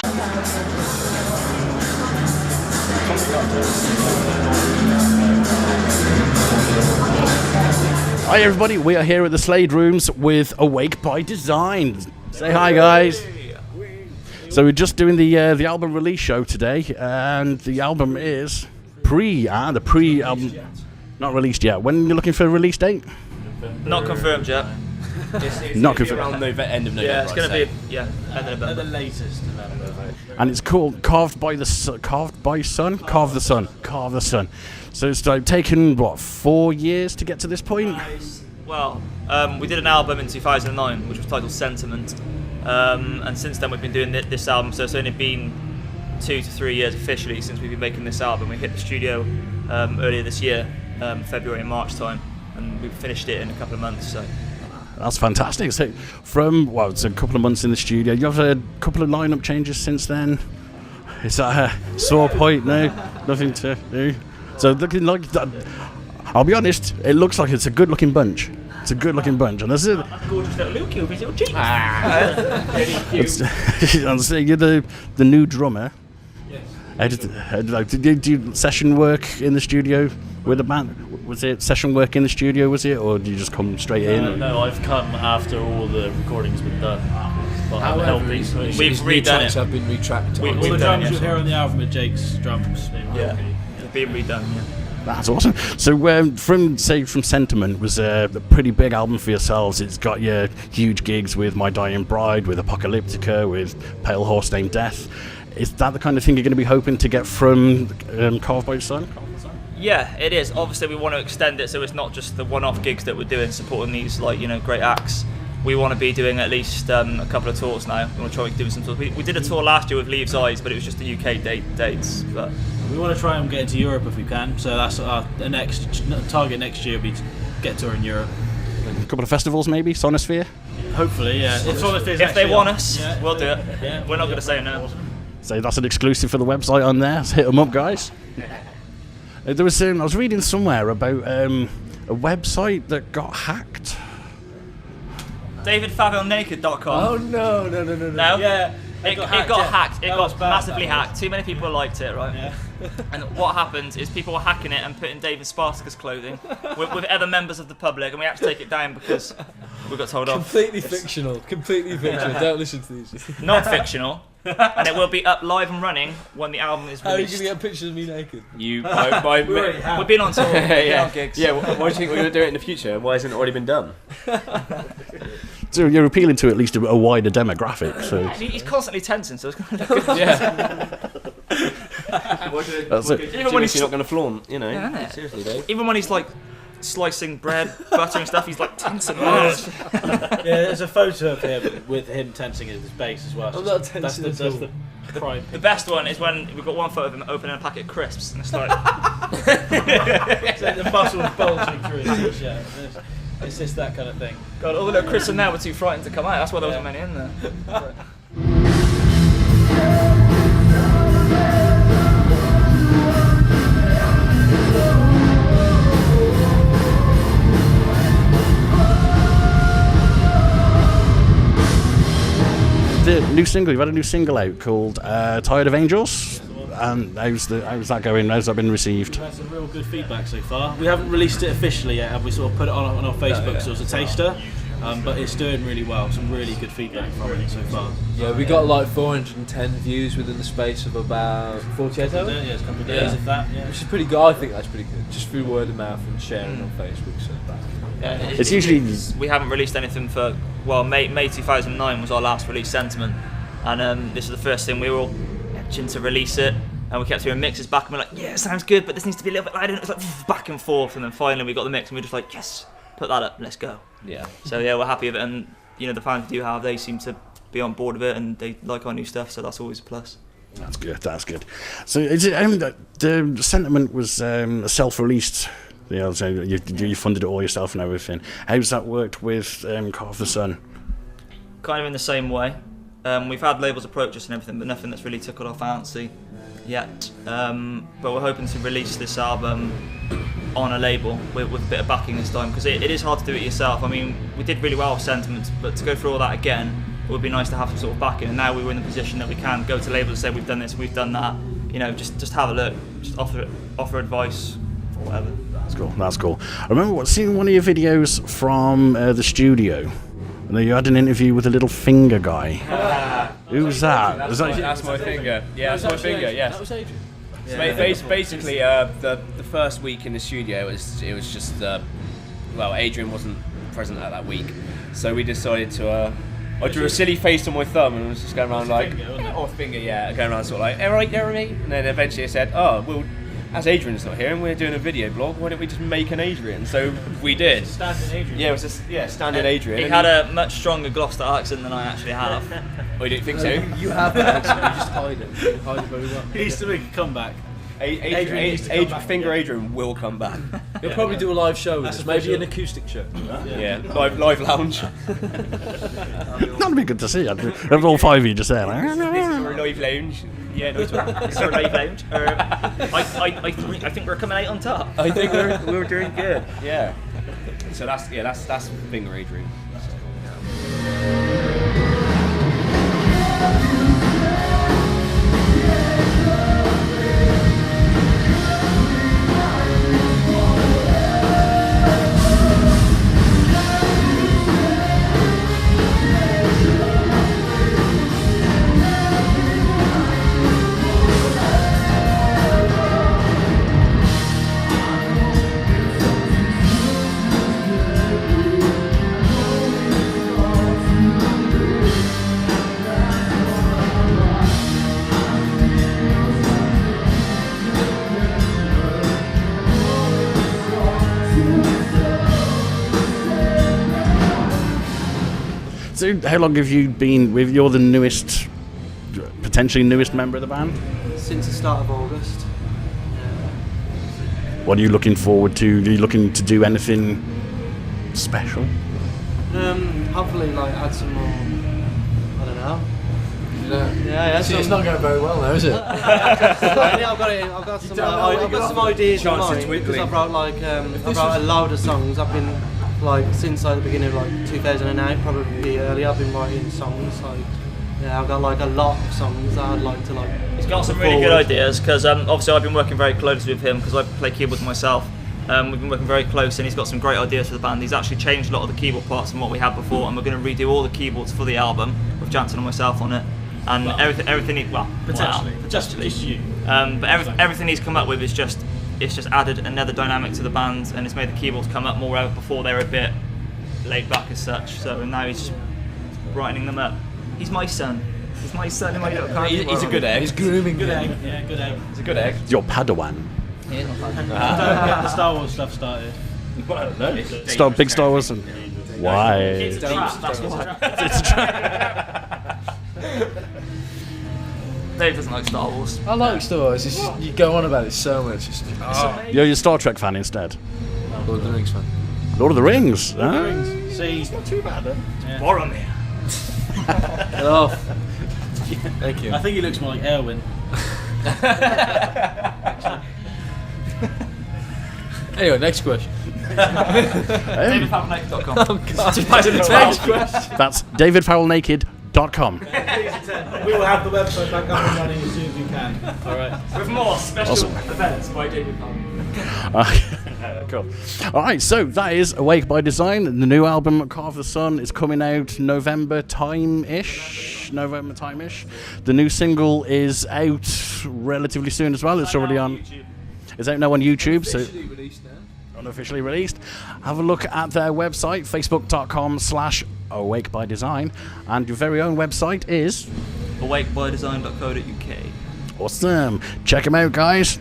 Hi everybody, we are here at the Slade Rooms with Awake by Design. Say hi guys. So we're just doing the album release show today, and the album is the pre-album, not released yet. When are you looking for a release date? Not confirmed yet. It's not confirmed. Around end of November. Yeah, it's going to be end of November. At the latest November. And it's called Carve the Sun. So it's like taken 4 years to get to this point. Well, we did an album in 2009 which was titled Sentiment, and since then we've been doing this album. So it's only been 2 to 3 years officially since we've been making this album. We hit the studio earlier this year, February and March time, and we finished it in a couple of months. So that's fantastic. So it's a couple of months in the studio. You have a couple of lineup changes since then. Is that a sore point now? Nothing to do. So looking like that, I'll be honest, it looks like it's a good-looking bunch. It's a good-looking bunch, and this is gorgeous little Luke with his little cheeks. You're the new drummer. Yes. Did you do session work in the studio with the band? Was it session work in the studio? Was it, or did you just come straight in? No, I've come after all the recording's been done. However, we've redone redone it. it. Have been retracked. all the drums you hear on the album are Jake's drums. Yeah, it's been redone. Yeah. That's awesome. So from Sentiment was a pretty big album for yourselves. It's got your huge gigs with My Dying Bride, with Apocalyptica, with Pale Horse Named Death. Is that the kind of thing you're going to be hoping to get from Carve by the Sun? Yeah, it is. Obviously, we want to extend it so it's not just the one-off gigs that we're doing, supporting these great acts. We want to be doing at least a couple of tours now. We want to try doing some tours. We did a tour last year with Leaves Eyes, but it was just the UK dates. But we want to try and get into Europe if we can. So that's our next target next year. Will be to get a tour in Europe. A couple of festivals, maybe Sonosphere. Hopefully, yeah. If they want us, we'll do it. Yeah, we're not going to say no. So that's an exclusive for the website on there. So hit them up, guys. There was I was reading somewhere about a website that got hacked. DavidFavilNaked.com. Oh no! No? Yeah. It got hacked. It That got was bad, massively that was. hacked. Too many people liked it, right? Yeah. And what happened is people were hacking it and putting David Spartacus clothing with other members of the public, and we had to take it down because we got told off. Completely fictional. Don't listen to these. Not fictional. And it will be up live and running when the album is How are you released. going to get pictures of me naked? We've been on tour. Yeah. On gigs. Yeah, why do you think we're going to do it in the future? Why hasn't it already been done? So you're appealing to at least a wider demographic. So He's constantly tensing, so it's going to look good. Yeah. that's it. Even when You're he's not going to flaunt, you know. Yeah, innit? Seriously, Dave. Even when he's like slicing bread, buttering stuff, he's like tensing. Yeah, there's a photo of him with him tensing at his base as well. I'm not tensing That's at all. the prime. The best one is when we've got one photo of him opening a packet of crisps, and it's like The muscles bulging through his t-shirt. It's just that kind of thing. God, all the little crisps in there were too frightened to come out. That's why there wasn't many in there. The new single, you've had a new single out called Tired of Angels. And how's that going? How's that been received? We've had some real good feedback so far. We haven't released it officially yet, have we? Sort of put it on our Facebook, so it's a taster. But it's doing really well. Some really good feedback from it so far. Yeah, we got like 410 views within the space of about 48 hours. Yeah, it's a couple of days of that. Yeah. Which is pretty good. I think that's pretty good. Just through word of mouth and sharing on Facebook. So. Yeah, It's usually we haven't released anything for May 2009 was our last release, Sentiment, and this is the first thing we were all itching to release it, and we kept hearing mixes back, and we're like, yeah, it sounds good, but this needs to be a little bit louder. And it was like back and forth, and then finally we got the mix, and we were just like, yes, put that up, let's go. Yeah. So yeah, we're happy with it, and the fans we do have, they seem to be on board with it, and they like our new stuff, so that's always a plus. That's good. So is it the Sentiment was a self-released? So you funded it all yourself and everything. How's that worked with Carve the Sun? Kind of in the same way. We've had labels approach us and everything, but nothing that's really tickled our fancy yet. But we're hoping to release this album on a label with a bit of backing this time, because it is hard to do it yourself. I mean, we did really well with Sentiment, but to go through all that again it would be nice to have some sort of backing. And now we're in the position that we can go to labels and say we've done this, we've done that. You know, just have a look, just offer advice or whatever. That's cool. That's cool. I remember seeing one of your videos from the studio, and then you had an interview with a little finger guy. Who's that? That's my finger. Yeah, that's my finger. Yes. That was Adrian. Basically, the first week in the studio, it was just well, Adrian wasn't present at that week, so we decided to. I drew a silly face on my thumb and was just going around like, finger, yeah, going around sort of like, all right, Jeremy, and then eventually I said, oh, well, as Adrian's not here and we're doing a video blog, why don't we just make an Adrian? So we did. Standing Adrian. Yeah, it was just standing Adrian. He had a much stronger Gloucester accent than I actually have. Oh, you don't think so? You have that accent, you just hide it. You hide it very well. He needs to make a comeback. Finger Adrian will come back. He'll probably do a live show with us, maybe an acoustic show. Yeah, live lounge. That'd be good to see. Have all five of you just there. Like, This is our live lounge. Yeah, no, it's It's our live lounge. I think we're coming out on top. I think we're doing good. Yeah. So that's Finger Adrian. So, how long have you been with? You're the newest, potentially newest member of the band. Since the start of August. What are you looking forward to? Are you looking to do anything special? Hopefully, like add some more. I don't know. Yeah. See, it's not going very well now, is it? I've got some ideas in mind because I've wrote a load of songs. I've been since the beginning of 2008, probably earlier. I've been writing songs. I've got a lot of songs that I'd like to He's got some really good ideas because obviously I've been working very closely with him because I play keyboards myself. We've been working very close and he's got some great ideas for the band. He's actually changed a lot of the keyboard parts from what we had before, and we're going to redo all the keyboards for the album with Jansen and myself on it. And everything potentially Just you. but everything he's come up with is just added another dynamic to the band, and it's made the keyboards come up more. Before they were a bit laid back as such, so now he's just brightening them up. He's my son. He's my son in my little car. He's a good egg. He's grooming Good you. egg. Yeah, good egg. He's a good egg. Your Padawan. He is my son. Don't get the Star Wars stuff started. Big Star Wars. And why? It's a trap, that's why. It's a trap. Dave doesn't like Star Wars. I like Star Wars. It's just, you go on about it so much. You're a Star Trek fan instead. Lord of the Rings fan. Lord of the Rings. Huh? See, it's not too bad then. Boromir. Get off. Thank you. I think he looks more like Erwin. Anyway, next question. DavidFabNaked.com. Oh, God. Next question. That's davidfarrellnaked.com. We will have the website back up and running as soon as we can. Alright. With more special Awesome. events by David Farrell. Cool. All right, so that is Awake by Design. The new album, Carve the Sun, is coming out November time-ish. The new single is out relatively soon as well. It's already on. It's out now on YouTube. So Officially released now. unofficially released. Have a look at their website, facebook.com/awakebydesign, and your very own website is Awakebydesign.co.uk. awesome. Check them out, guys.